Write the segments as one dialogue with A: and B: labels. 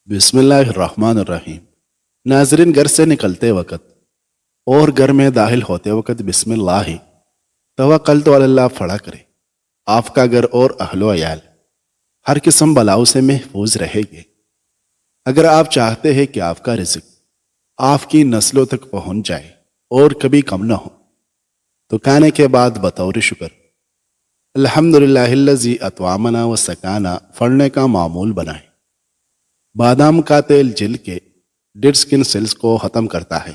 A: بسم اللہ الرحمن الرحیم۔ ناظرین، گھر سے نکلتے وقت اور گھر میں داخل ہوتے وقت بسم اللہ توکلت علی اللہ پڑھا کرے۔ آپ کا گھر اور اہل و عیال ہر قسم بلاؤں سے محفوظ رہے گے۔ اگر آپ چاہتے ہیں کہ آپ کا رزق آپ کی نسلوں تک پہنچ جائے اور کبھی کم نہ ہو، تو کھانے کے بعد بطور شکر الحمدللہ الذی اطعمنا و سقانا پڑھنے کا معمول بنائیں۔ بادام کا تیل جلد کے ڈیڈ سکن سیلز کو ختم کرتا ہے،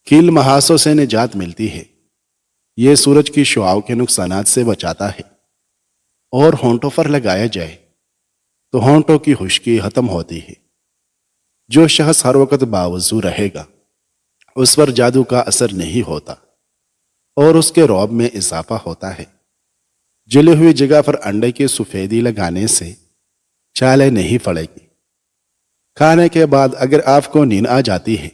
A: کیل محاسوں سے نجات ملتی ہے، یہ سورج کی شعاؤں کے نقصانات سے بچاتا ہے، اور ہونٹوں پر لگایا جائے تو ہونٹوں کی خشکی ختم ہوتی ہے۔ جو شخص ہر وقت باوضو رہے گا اس پر جادو کا اثر نہیں ہوتا اور اس کے رعب میں اضافہ ہوتا ہے۔ جلی ہوئی جگہ پر انڈے کی سفیدی لگانے سے چالیں نہیں پڑے گی۔ کھانے کے بعد اگر آپ کو نیند آ جاتی ہے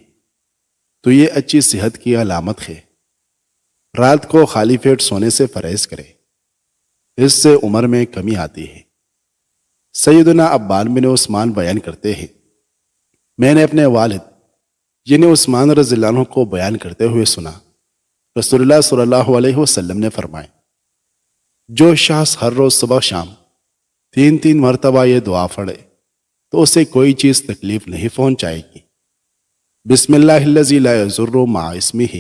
A: تو یہ اچھی صحت کی علامت ہے۔ رات کو خالی پیٹ سونے سے پرہیز کرے، اس سے عمر میں کمی آتی ہے۔ سیدنا عبان بن عثمان بیان کرتے ہیں، میں نے اپنے والد یعنی عثمان رضی اللہ عنہ کو بیان کرتے ہوئے سنا، رسول اللہ صلی اللہ علیہ وسلم نے فرمایا، جو شخص ہر روز صبح شام 3 مرتبہ یہ دعا پڑھے تو اسے کوئی چیز تکلیف نہیں پہنچائے گی۔ بسم اللہ الذی لا یضر مع اسمہ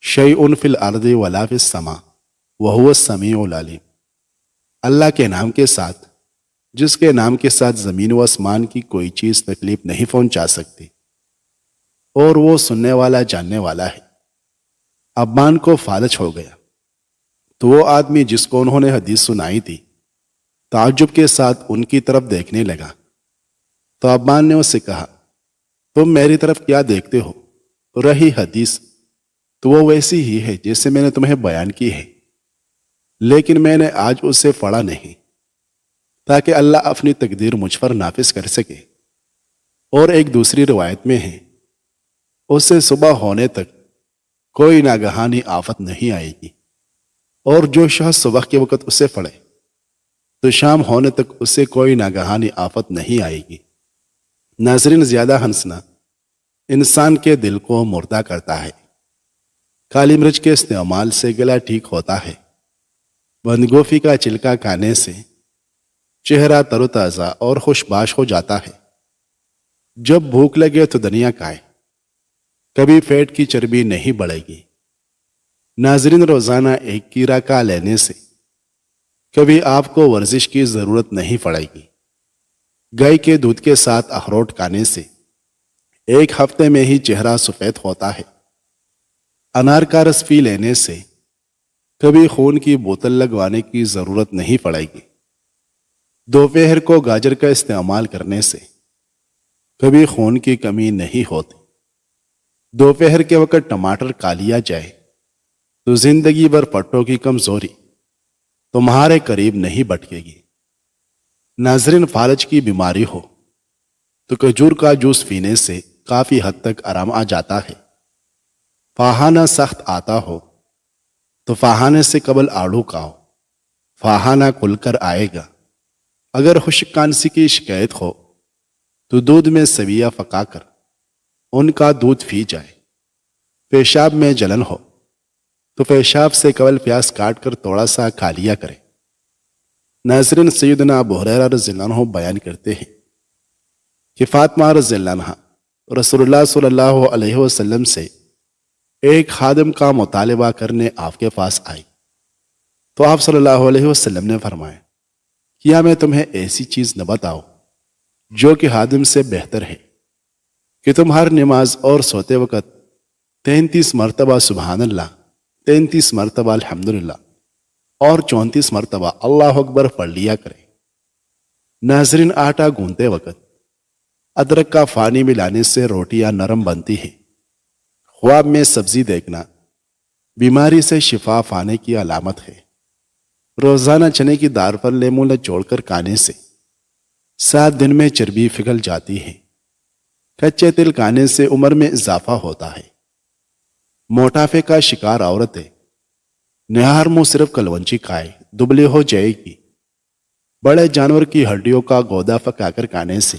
A: شیء فی الارض ولا فی السماء وہو السمیع العلیم۔ اللہ کے نام کے ساتھ جس کے نام کے ساتھ زمین و آسمان کی کوئی چیز تکلیف نہیں پہنچا سکتی، اور وہ سننے والا جاننے والا ہے۔ عبان کو فالج ہو گیا تو وہ آدمی جس کو انہوں نے حدیث سنائی تھی تعجب کے ساتھ ان کی طرف دیکھنے لگا، تو عبان نے اس سے کہا، تم میری طرف کیا دیکھتے ہو؟ رہی حدیث تو وہ ویسی ہی ہے جیسے میں نے تمہیں بیان کی ہے، لیکن میں نے آج اسے پڑھا نہیں تاکہ اللہ اپنی تقدیر مجھ پر نافذ کر سکے۔ اور ایک دوسری روایت میں ہے، اس سے صبح ہونے تک کوئی ناگہانی آفت نہیں آئے گی، اور جو شخص صبح کے وقت اسے پڑھے تو شام ہونے تک اسے کوئی ناگہانی آفت نہیں آئے گی۔ ناظرین، زیادہ ہنسنا انسان کے دل کو مردہ کرتا ہے۔ کالی مرچ کے استعمال سے گلا ٹھیک ہوتا ہے۔ بند گوبھی کا چھلکا کھانے سے چہرہ تر و تازہ اور خوشباش ہو جاتا ہے۔ جب بھوک لگے تو دنیا کھائے، کبھی پیٹ کی چربی نہیں بڑھے گی۔ ناظرین، روزانہ ایک کیڑا کھا لینے سے کبھی آپ کو ورزش کی ضرورت نہیں پڑے گی۔ گائے کے دودھ کے ساتھ اخروٹ کھانے سے ایک ہفتے میں ہی چہرہ سفید ہوتا ہے۔ انار کا رس پی لینے سے کبھی خون کی بوتل لگوانے کی ضرورت نہیں پڑے گی۔ دوپہر کو گاجر کا استعمال کرنے سے کبھی خون کی کمی نہیں ہوتی۔ دوپہر کے وقت ٹماٹر کھا لیا جائے تو زندگی بھر پٹوں کی کمزوری تمہارے قریب نہیں بٹکے گی۔ ناظرین، فالج کی بیماری ہو تو کھجور کا جوس پینے سے کافی حد تک آرام آ جاتا ہے۔ فاہانہ سخت آتا ہو تو فاہانے سے قبل آڑو کھاؤ، فاہانہ کھل کر آئے گا۔ اگر خشک کھانسی کی شکایت ہو تو دودھ میں سویا پکا کر ان کا دودھ پی جائے۔ پیشاب میں جلن ہو تو پیشاب سے قبل پیاز کاٹ کر تھوڑا سا کھا لیا کرے۔ ناظرین، سیدنا ابو ہریرہ رضی اللہ عنہ بیان کرتے ہیں کہ فاطمہ رضی اللہ عنہ رسول اللہ صلی اللہ علیہ وسلم سے ایک خادم کا مطالبہ کرنے آپ کے پاس آئی، تو آپ صلی اللہ علیہ وسلم نے فرمایا، کیا میں تمہیں ایسی چیز نہ بتاؤں جو کہ خادم سے بہتر ہے کہ تم ہر نماز اور سوتے وقت 33 مرتبہ سبحان اللہ، 33 مرتبہ الحمدللہ اور 34 مرتبہ اللہ اکبر پڑھ لیا کرے۔ ناظرین، آٹا گوندتے وقت ادرک کا پانی ملانے سے روٹیاں نرم بنتی ہیں۔ خواب میں سبزی دیکھنا بیماری سے شفا پانے کی علامت ہے۔ روزانہ چنے کی دال پر لیموں نچوڑ کر کھانے سے 7 دن میں چربی پگھل جاتی ہے۔ کچے تل کھانے سے عمر میں اضافہ ہوتا ہے۔ موٹاپے کا شکار عورتیں نہار منہ صرف کلونجی کھائے دبلی ہو جائے گی۔ بڑے جانور کی ہڈیوں کا گودا پکا کر کھانے سے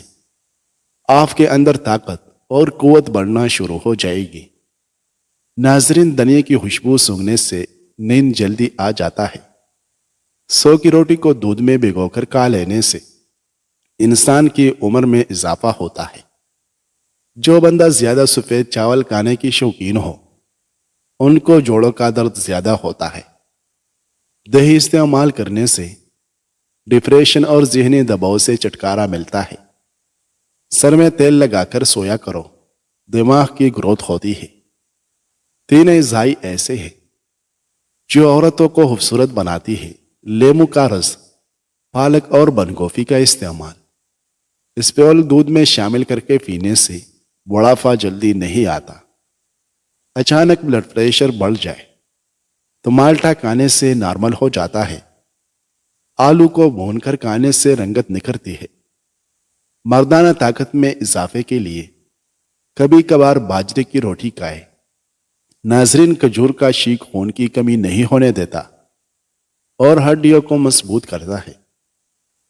A: آپ کے اندر طاقت اور قوت بڑھنا شروع ہو جائے گی۔ ناظرین، دنیا کی خوشبو سونگھنے سے نیند جلدی آ جاتا ہے۔ 100 کی روٹی کو دودھ میں بھگو کر کھا لینے سے انسان کی عمر میں اضافہ ہوتا ہے۔ جو بندہ زیادہ سفید چاول کھانے کی شوقین ہو ان کو جوڑوں کا درد زیادہ ہوتا ہے۔ دہی استعمال کرنے سے ڈپریشن اور ذہنی دباؤ سے چھٹکارا ملتا ہے۔ سر میں تیل لگا کر سویا کرو، دماغ کی گروتھ ہوتی ہے۔ 3 اجزاء ایسے ہیں جو عورتوں کو خوبصورت بناتی ہے: لیمو کا رس، پالک اور بند گوبھی کا استعمال۔ اسپیول دودھ میں شامل کر کے پینے سے بڑھاپا جلدی نہیں آتا۔ اچانک بلڈ پریشر بڑھ جائے تو مالٹا کھانے سے نارمل ہو جاتا ہے۔ آلو کو بھون کر کھانے سے رنگت نکھرتی ہے۔ مردانہ طاقت میں اضافے کے لیے کبھی کبھار باجرے کی روٹی کھائے۔ ناظرین، کھجور کا شیک خون کی کمی نہیں ہونے دیتا اور ہڈیوں کو مضبوط کرتا ہے۔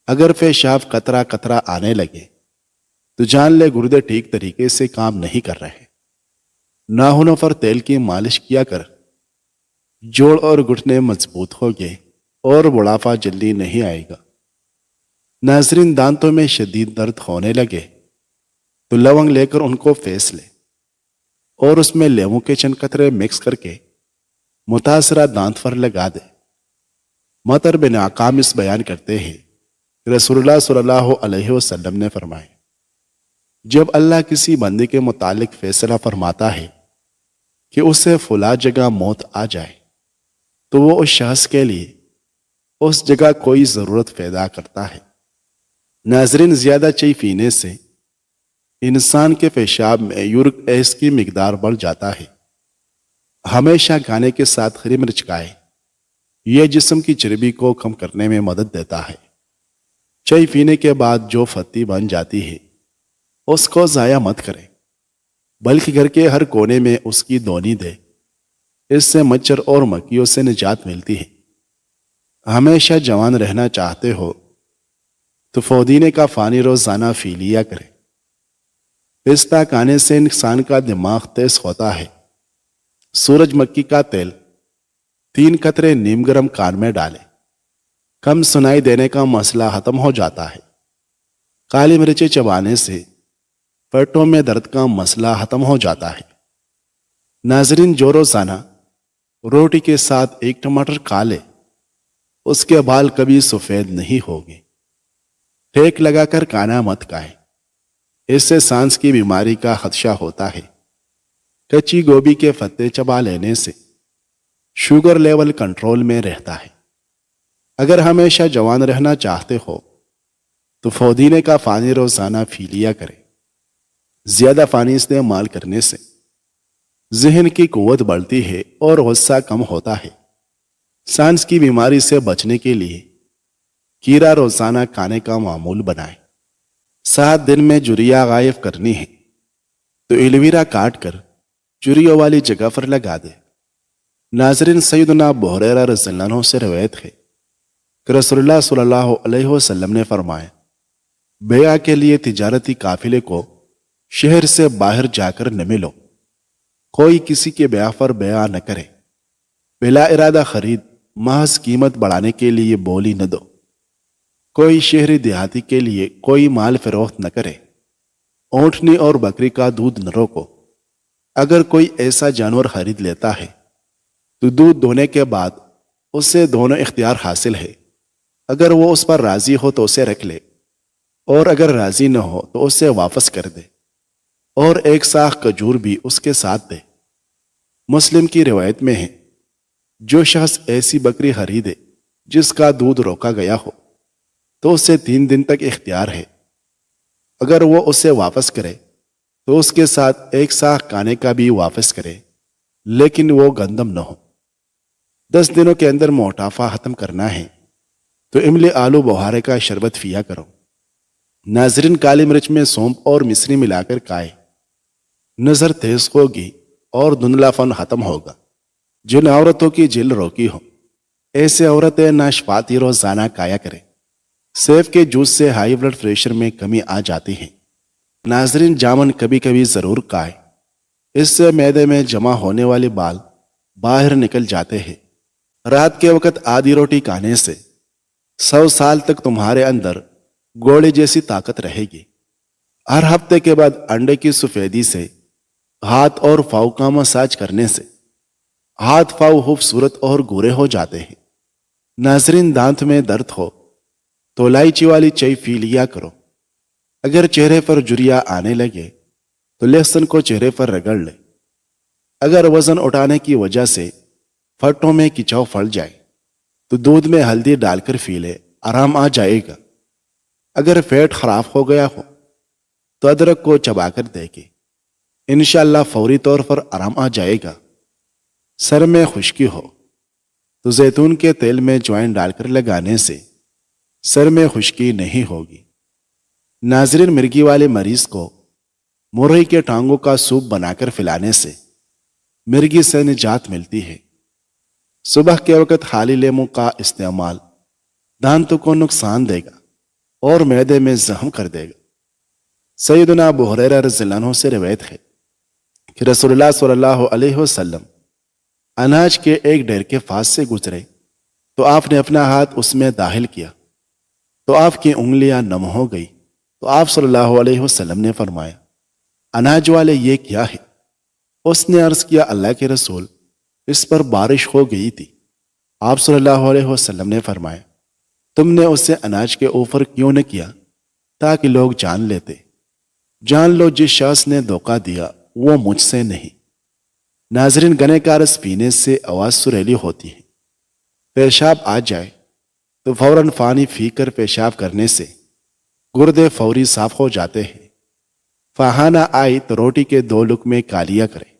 A: اگر پیشاب قطرہ قطرہ آنے لگے تو جان لے گردے ٹھیک طریقے سے کام نہیں کر رہے۔ ناخنوں پر تیل کی مالش کیا کر جوڑ اور گھٹنے مضبوط ہو گئے اور بڑھاپا جلدی نہیں آئے گا۔ ناظرین، دانتوں میں شدید درد ہونے لگے تو لونگ لے کر ان کو پیس لے اور اس میں لیمو کے چند قطرے مکس کر کے متاثرہ دانت پر لگا دے۔ مطر بن عقام اس بیان کرتے ہیں کہ رسول اللہ صلی اللہ علیہ وسلم نے فرمائے، جب اللہ کسی بندے کے متعلق فیصلہ فرماتا ہے کہ اسے فلاں جگہ موت آ جائے تو وہ اس شخص کے لیے اس جگہ کوئی ضرورت پیدا کرتا ہے۔ ناظرین، زیادہ چائے پینے سے انسان کے پیشاب میں یورک ایسڈ کی مقدار بڑھ جاتا ہے۔ ہمیشہ کھانے کے ساتھ ہری مرچ کھائے، یہ جسم کی چربی کو کم کرنے میں مدد دیتا ہے۔ چائے پینے کے بعد جو پھتی بن جاتی ہے اس کو ضائع مت کریں، بلکہ گھر کے ہر کونے میں اس کی دونی دے۔ اس سے مچھر اور مکھیوں سے نجات ملتی ہے۔ ہمیشہ جوان رہنا چاہتے ہو تو پودینے کا پانی روزانہ پی لیا کریں۔ پستہ کھانے سے انسان کا دماغ تیز ہوتا ہے۔ سورج مکھی کا تیل 3 قطرے نیم گرم کان میں ڈالیں، کم سنائی دینے کا مسئلہ ختم ہو جاتا ہے۔ کالی مرچیں چبانے سے پیٹوں میں درد کا مسئلہ ختم ہو جاتا ہے۔ ناظرین، جو روزانہ روٹی کے ساتھ 1 ٹماٹر کھا لے اس کے بال کبھی سفید نہیں ہوگے۔ ٹھیک لگا کر کھانا مت کھائیں، اس سے سانس کی بیماری کا خدشہ ہوتا ہے۔ کچی گوبھی کے پتے چبا لینے سے شوگر لیول کنٹرول میں رہتا ہے۔ اگر ہمیشہ جوان رہنا چاہتے ہو تو پودینے کا پانی روزانہ پی لیا کریں۔ زیادہ پانی استعمال کرنے سے ذہن کی قوت بڑھتی ہے اور غصہ کم ہوتا ہے۔ سانس کی بیماری سے بچنے کے لیے کیرا روزانہ کھانے کا معمول بنائیں۔ 7 دن میں جھریاں غائب کرنی ہے تو ایلویرا کاٹ کر جھریوں والی جگہ پر لگا دے۔ ناظرین، سیدنا ابو ہریرہ رضی اللہ عنہ سے روایت ہے کہ رسول اللہ صلی اللہ علیہ وسلم نے فرمایا، بیع کے لیے تجارتی قافلے کو شہر سے باہر جا کر نہ ملو، کوئی کسی کے بیع پر بیع نہ کرے، بلا ارادہ خرید، محض قیمت بڑھانے کے لیے بولی نہ دو، کوئی شہری دیہاتی کے لیے کوئی مال فروخت نہ کرے، اونٹنی اور بکری کا دودھ نہ روکو۔ اگر کوئی ایسا جانور خرید لیتا ہے تو دودھ دھونے کے بعد اسے دونوں اختیار حاصل ہے۔ اگر وہ اس پر راضی ہو تو اسے رکھ لے اور اگر راضی نہ ہو تو اسے واپس کر دے اور 1 ساخ کھجور بھی اس کے ساتھ دے۔ مسلم کی روایت میں ہے، جو شخص ایسی بکری خریدے جس کا دودھ روکا گیا ہو تو اسے 3 دن تک اختیار ہے۔ اگر وہ اسے واپس کرے تو اس کے ساتھ 1 ساخ کھانے کا بھی واپس کرے، لیکن وہ گندم نہ ہو۔ 10 دنوں کے اندر موٹافا ختم کرنا ہے تو املی آلو بہارے کا شربت پیا کرو۔ ناظرین، کالی مرچ میں سونپ اور مصری ملا کر کھائے، نظر تیز ہوگی اور دھندلا پن ختم ہوگا۔ جن عورتوں کی جلد روکی ہو ایسے عورتیں ناشپاتی روزانہ کھایا کریں۔ سیب کے جوس سے ہائی بلڈ پریشر میں کمی آ جاتی ہے۔ ناظرین، جامن کبھی کبھی ضرور کھائے، اس سے معدے میں جمع ہونے والے بال باہر نکل جاتے ہیں۔ رات کے وقت آدھی روٹی کھانے سے 100 سال تک تمہارے اندر گوڑے جیسی طاقت رہے گی۔ ہر ہفتے کے بعد انڈے کی سفیدی سے ہاتھ اور پاؤں کا مساج کرنے سے ہاتھ پاؤں خوبصورت اور گورے ہو جاتے ہیں۔ ناظرین، دانت میں درد ہو تو الائچی والی چائے پی لیا کرو۔ اگر چہرے پر جھریاں آنے لگے تو لہسن کو چہرے پر رگڑ لے۔ اگر وزن اٹھانے کی وجہ سے پھٹوں میں کچاؤ پھٹ جائے تو دودھ میں ہلدی ڈال کر پی لے، آرام آ جائے گا۔ اگر پیٹ خراب ہو گیا ہو تو ادرک کو چبا کر دیکھے، انشاءاللہ فوری طور پر آرام آ جائے گا۔ سر میں خشکی ہو تو زیتون کے تیل میں جوائن ڈال کر لگانے سے سر میں خشکی نہیں ہوگی۔ ناظرین، مرگی والے مریض کو مرغی کے ٹانگوں کا سوپ بنا کر پلانے سے مرگی سے نجات ملتی ہے۔ صبح کے وقت خالی لیموں کا استعمال دانتوں کو نقصان دے گا اور معدے میں زخم کر دے گا۔ سیدنا ابو ہریرہ رضی اللہ عنہ سے روایت ہے کہ رسول اللہ صلی اللہ علیہ وسلم اناج کے ایک ڈھیر کے پاس سے گزرے تو آپ نے اپنا ہاتھ اس میں داخل کیا تو آپ کی انگلیاں نم ہو گئی، تو آپ صلی اللہ علیہ وسلم نے فرمایا، اناج والے یہ کیا ہے؟ اس نے عرض کیا، اللہ کے رسول، اس پر بارش ہو گئی تھی۔ آپ صلی اللہ علیہ وسلم نے فرمایا، تم نے اسے اناج کے اوپر کیوں نہ کیا تاکہ لوگ جان لیتے؟ جان لو جس شخص نے دھوکہ دیا وہ مجھ سے نہیں۔ ناظرین، گنے کا رس پینے سے آواز سریلی ہوتی ہے۔ پیشاب آ جائے تو فوراً پانی پی کر پیشاب کرنے سے گردے فوری صاف ہو جاتے ہیں۔ فہانہ آئی تو روٹی کے 2 لقمے کھا لیا کرے،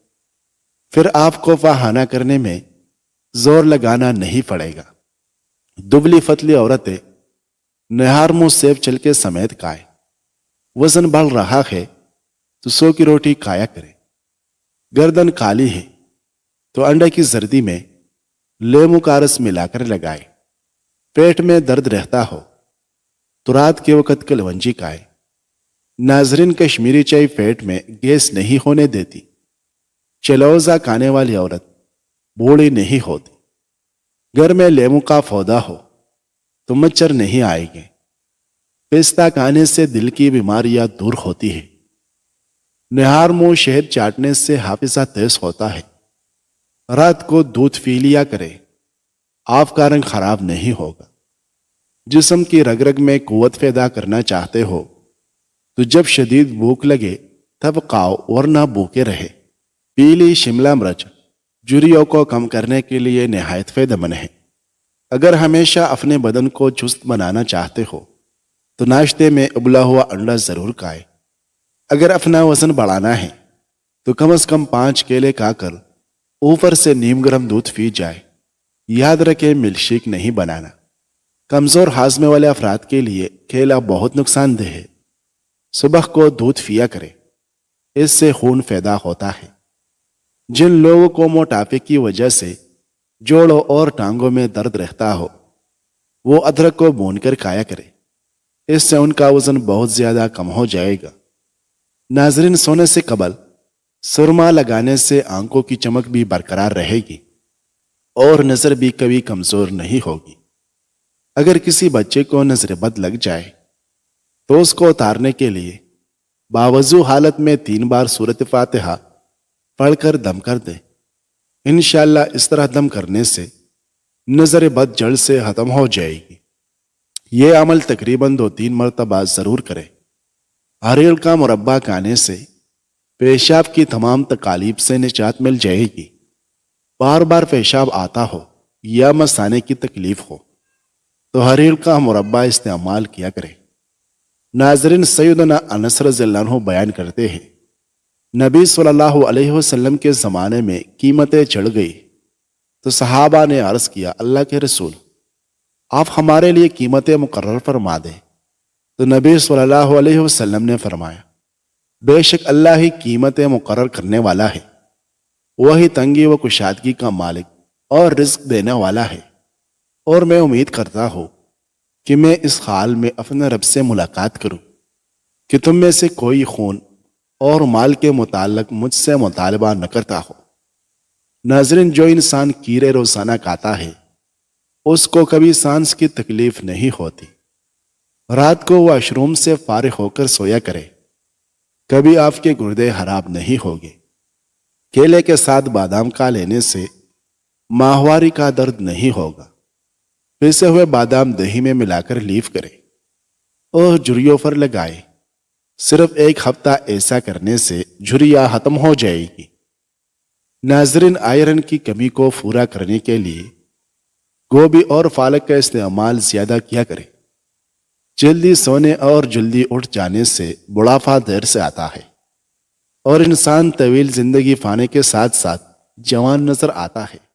A: پھر آپ کو فہانہ کرنے میں زور لگانا نہیں پڑے گا۔ دبلی پتلی عورتیں نہار منہ سیب چل کے سمیت کھائے۔ وزن بڑھ رہا ہے تو 100 کی روٹی کھایا کرے۔ گردن کالی ہے تو انڈے کی زردی میں لیموں کا رس ملا کر لگائے۔ پیٹ میں درد رہتا ہو تو رات کے وقت کلونجی کھائے۔ ناظرین، کشمیری چائے پیٹ میں گیس نہیں ہونے دیتی۔ چلوزہ کھانے والی عورت بوڑھی نہیں ہوتی۔ گھر میں لیموں کا پودا ہو تو مچھر نہیں آئے گے۔ پستہ کھانے سے دل کی بیماریاں دور ہوتی ہے۔ نہار منہ شہد چاٹنے سے حافظہ تیز ہوتا ہے۔ رات کو دودھ پی لیا کرے، آپ کا رنگ خراب نہیں ہوگا۔ جسم کی رگ رگ میں قوت پیدا کرنا چاہتے ہو تو جب شدید بھوک لگے تب کھاؤ ورنہ بھوکے رہے۔ پیلی شملہ مرچ جھریوں کو کم کرنے کے لیے نہایت فائدہ مند ہے۔ اگر ہمیشہ اپنے بدن کو چست بنانا چاہتے ہو تو ناشتے میں ابلا ہوا انڈا ضرور کھائے۔ اگر اپنا وزن بڑھانا ہے تو کم از کم 5 کیلے کھا کر اوپر سے نیم گرم دودھ پی جائے۔ یاد رکھیں، ملک شیک نہیں بنانا۔ کمزور ہاضمے والے افراد کے لیے کیلا بہت نقصان دہ ہے۔ صبح کو دودھ پیا کرے، اس سے خون پیدا ہوتا ہے۔ جن لوگوں کو موٹاپے کی وجہ سے جوڑوں اور ٹانگوں میں درد رہتا ہو وہ ادرک کو بھون کر کھایا کرے، اس سے ان کا وزن بہت زیادہ کم ہو جائے گا۔ ناظرین، سونے سے قبل سرما لگانے سے آنکھوں کی چمک بھی برقرار رہے گی اور نظر بھی کبھی کمزور نہیں ہوگی۔ اگر کسی بچے کو نظر بد لگ جائے تو اس کو اتارنے کے لیے باوضو حالت میں 3 بار سورۃ فاتحہ پڑھ کر دم کر دے۔ انشاءاللہ اس طرح دم کرنے سے نظر بد جڑ سے ختم ہو جائے گی۔ یہ عمل تقریباً 2-3 مرتبہ ضرور کرے۔ ہریل کا مربع کھانے سے پیشاب کی تمام تکالیف سے نجات مل جائے گی۔ بار بار پیشاب آتا ہو یا مثانے کی تکلیف ہو تو ہریل کا مربع استعمال کیا کرے۔ ناظرین، سیدنا انس رضی اللہ عنہ بیان کرتے ہیں، نبی صلی اللہ علیہ وسلم کے زمانے میں قیمتیں چڑھ گئی تو صحابہ نے عرض کیا، اللہ کے رسول، آپ ہمارے لیے قیمتیں مقرر فرما دیں۔ تو نبی صلی اللہ علیہ وسلم نے فرمایا، بے شک اللہ ہی قیمتیں مقرر کرنے والا ہے، وہی تنگی و کشادگی کا مالک اور رزق دینے والا ہے، اور میں امید کرتا ہوں کہ میں اس حال میں اپنے رب سے ملاقات کروں کہ تم میں سے کوئی خون اور مال کے متعلق مجھ سے مطالبہ نہ کرتا ہو۔ ناظرین، جو انسان کیڑے روزانہ کھاتا ہے اس کو کبھی سانس کی تکلیف نہیں ہوتی۔ رات کو واش روم سے فارغ ہو کر سویا کرے، کبھی آپ کے گردے خراب نہیں ہوگے۔ کیلے کے ساتھ بادام کا لینے سے ماہواری کا درد نہیں ہوگا۔ پسے ہوئے بادام دہی میں ملا کر لیف کرے اور جھریوں پر لگائے۔ صرف ایک ہفتہ ایسا کرنے سے جھریاں ختم ہو جائے گی۔ ناظرین، آئرن کی کمی کو پورا کرنے کے لیے گوبھی اور پالک کا استعمال زیادہ کیا کرے۔ جلدی سونے اور جلدی اٹھ جانے سے بڑھاپا دیر سے آتا ہے اور انسان طویل زندگی پانے کے ساتھ ساتھ جوان نظر آتا ہے۔